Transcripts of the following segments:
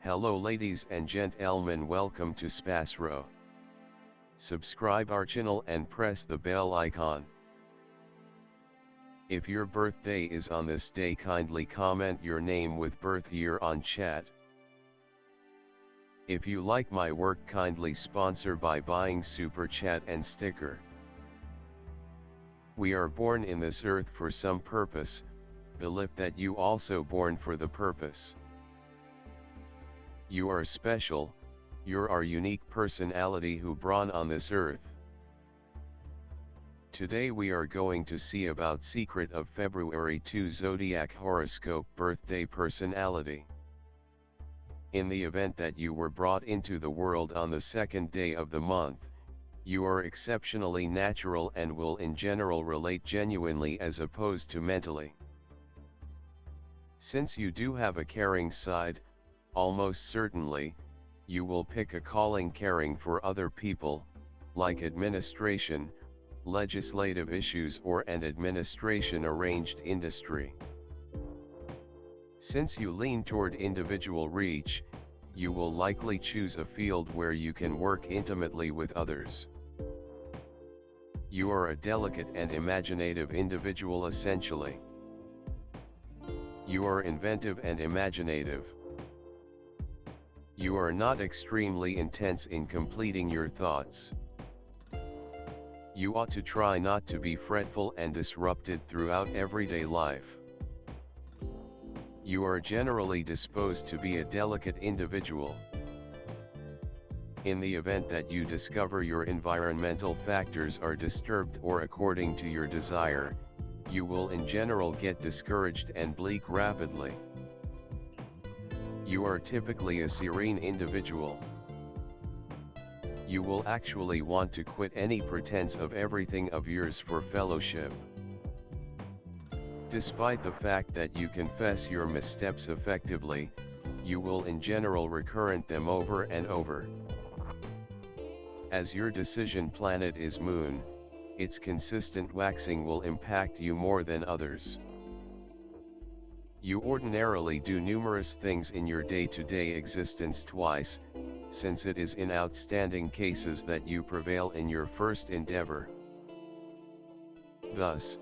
Hello ladies and gentlemen, welcome to SPASRO. Subscribe our channel and press the bell icon. If your birthday is on this day, kindly comment your name with birth year on chat. If you like my work, kindly sponsor by buying super chat and sticker. We are born in this earth for some purpose, believe that you also born for the purpose. You are special, you're our unique personality who born on this earth. Today we are going to see about secret of February 2 Zodiac horoscope birthday personality. In the event that you were brought into the world on the second day of the month, you are exceptionally natural and will in general relate genuinely as opposed to mentally. Since you do have a caring side, almost certainly, you will pick a calling caring for other people, like administration, legislative issues or an administration arranged industry. Since you lean toward individual reach, you will likely choose a field where you can work intimately with others. You are a delicate and imaginative individual essentially. You are inventive and imaginative. You are not extremely intense in completing your thoughts. You ought to try not to be fretful and disrupted throughout everyday life. You are generally disposed to be a delicate individual. In the event that you discover your environmental factors are disturbed or according to your desire, you will in general get discouraged and bleak rapidly. You are typically a serene individual. You will actually want to quit any pretense of everything of yours for fellowship. Despite the fact that you confess your missteps effectively, you will in general recurrent them over and over. As your decision planet is Moon, its consistent waxing will impact you more than others. You ordinarily do numerous things in your day-to-day existence twice, since it is in outstanding cases that you prevail in your first endeavor. Thus,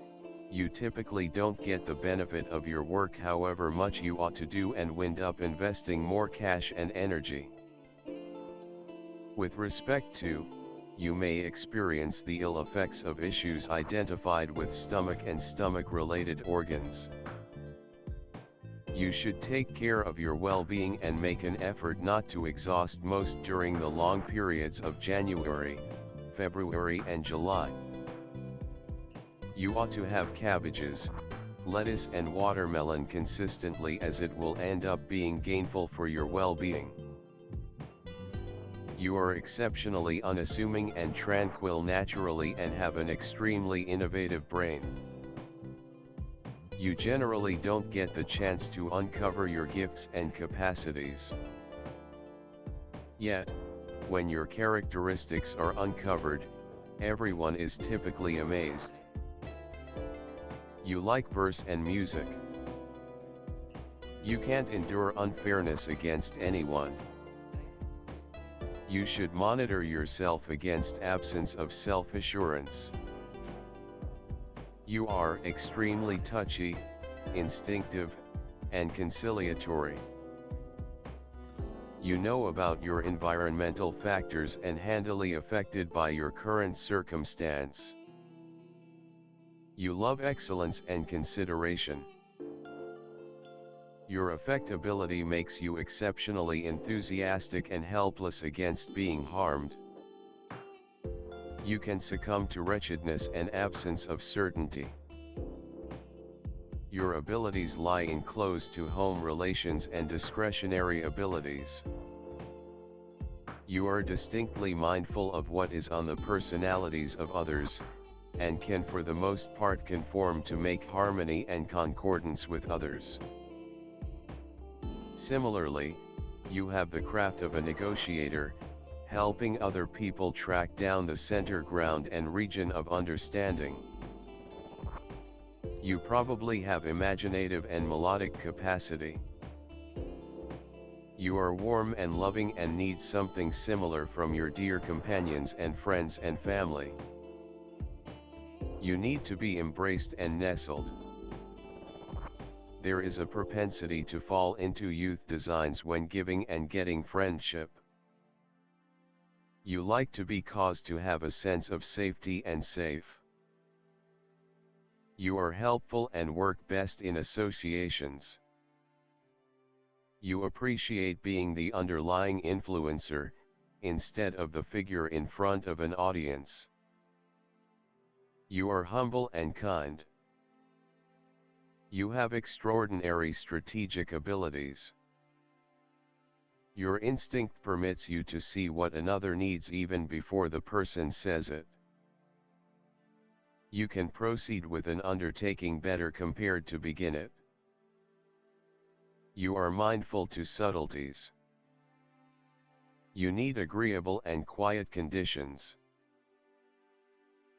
you typically don't get the benefit of your work however much you ought to do and wind up investing more cash and energy. With respect to, you may experience the ill effects of issues identified with stomach and stomach-related organs. You should take care of your well-being and make an effort not to exhaust most during the long periods of January, February and July. You ought to have cabbages, lettuce and watermelon consistently as it will end up being gainful for your well-being. You are exceptionally unassuming and tranquil naturally and have an extremely innovative brain. You generally don't get the chance to uncover your gifts and capacities. Yet, when your characteristics are uncovered, everyone is typically amazed. You like verse and music. You can't endure unfairness against anyone. You should monitor yourself against absence of self-assurance. You are extremely touchy, instinctive, and conciliatory. You know about your environmental factors and handily affected by your current circumstance. You love excellence and consideration. Your affectability makes you exceptionally enthusiastic and helpless against being harmed. You can succumb to wretchedness and absence of certainty. Your abilities lie in close-to-home relations and discretionary abilities. You are distinctly mindful of what is on the personalities of others, and can for the most part conform to make harmony and concordance with others. Similarly, you have the craft of a negotiator, helping other people track down the center ground and region of understanding. You probably have imaginative and melodic capacity. You are warm and loving and need something similar from your dear companions and friends and family. You need to be embraced and nestled. There is a propensity to fall into youth designs when giving and getting friendship. You like to be caused to have a sense of safety and safe. You are helpful and work best in associations. You appreciate being the underlying influencer, instead of the figure in front of an audience. You are humble and kind. You have extraordinary strategic abilities. Your instinct permits you to see what another needs even before the person says it. You can proceed with an undertaking better compared to begin it. You are mindful to subtleties. You need agreeable and quiet conditions.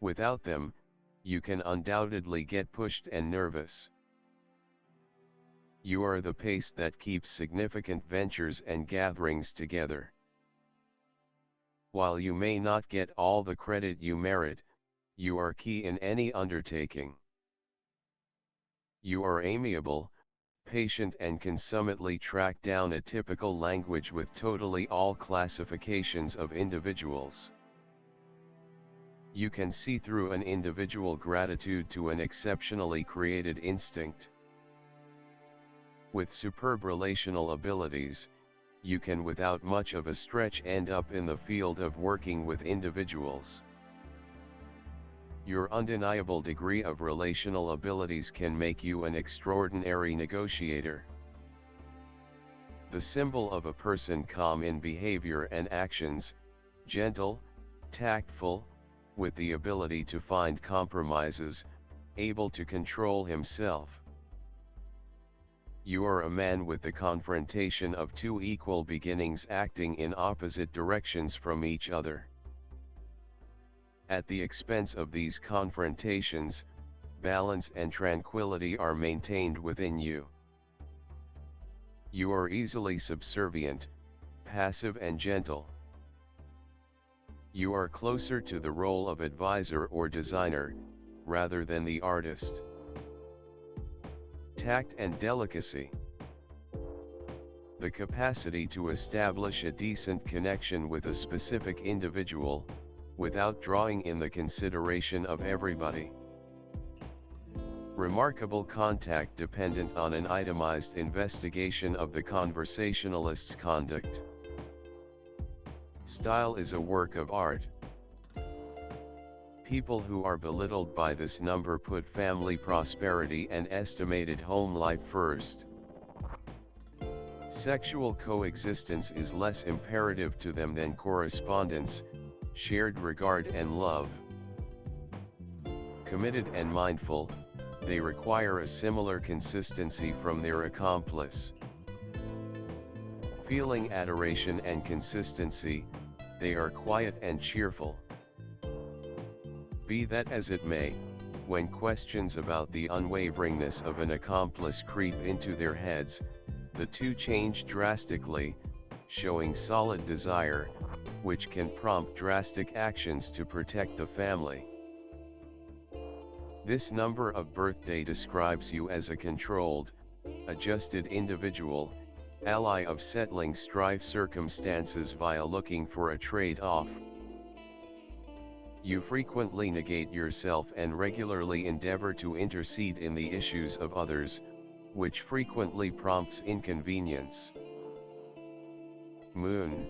Without them, you can undoubtedly get pushed and nervous. You are the pace that keeps significant ventures and gatherings together. While you may not get all the credit you merit, you are key in any undertaking. You are amiable, patient and can summitely track down a typical language with totally all classifications of individuals. You can see through an individual gratitude to an exceptionally created instinct. With superb relational abilities, you can without much of a stretch end up in the field of working with individuals. Your undeniable degree of relational abilities can make you an extraordinary negotiator. The symbol of a person calm in behavior and actions, gentle, tactful, with the ability to find compromises, able to control himself. You are a man with the confrontation of two equal beginnings acting in opposite directions from each other. At the expense of these confrontations, balance and tranquility are maintained within you. You are easily subservient, passive and gentle. You are closer to the role of advisor or designer, rather than the artist. Tact and delicacy. The capacity to establish a decent connection with a specific individual, without drawing in the consideration of everybody. Remarkable contact dependent on an itemized investigation of the conversationalist's conduct. Style is a work of art. People who are belittled by this number put family prosperity and estimated home life first. Sexual coexistence is less imperative to them than correspondence, shared regard and love. Committed and mindful, they require a similar consistency from their accomplice. Feeling adoration and consistency, they are quiet and cheerful. Be that as it may, when questions about the unwaveringness of an accomplice creep into their heads, the two change drastically, showing solid desire, which can prompt drastic actions to protect the family. This number of birthday describes you as a controlled, adjusted individual, ally of settling strife circumstances via looking for a trade-off. You frequently negate yourself and regularly endeavor to intercede in the issues of others, which frequently prompts inconvenience. Moon.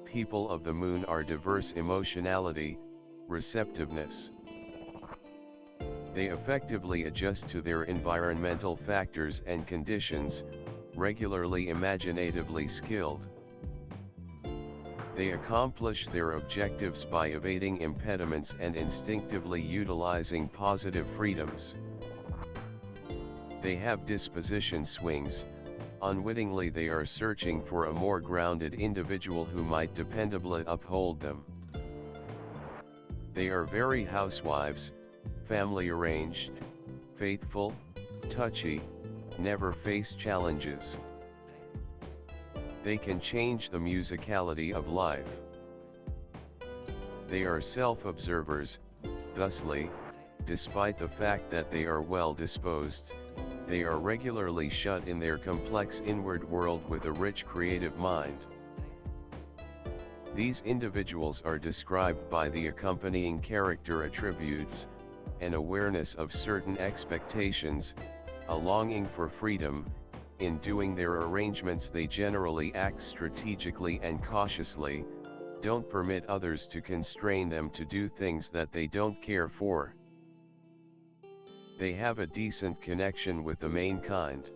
People of the moon are diverse emotionality, receptiveness. They effectively adjust to their environmental factors and conditions, regularly imaginatively skilled. They accomplish their objectives by evading impediments and instinctively utilizing positive freedoms. They have disposition swings. Unwittingly they are searching for a more grounded individual who might dependably uphold them. They are very housewives, family arranged, faithful, touchy, never face challenges. They can change the musicality of life. They are self-observers, thusly, despite the fact that they are well-disposed, they are regularly shut in their complex inward world with a rich creative mind. These individuals are described by the accompanying character attributes: an awareness of certain expectations, a longing for freedom. In doing their arrangements they generally act strategically and cautiously, don't permit others to constrain them to do things that they don't care for. They have a decent connection with the main kind.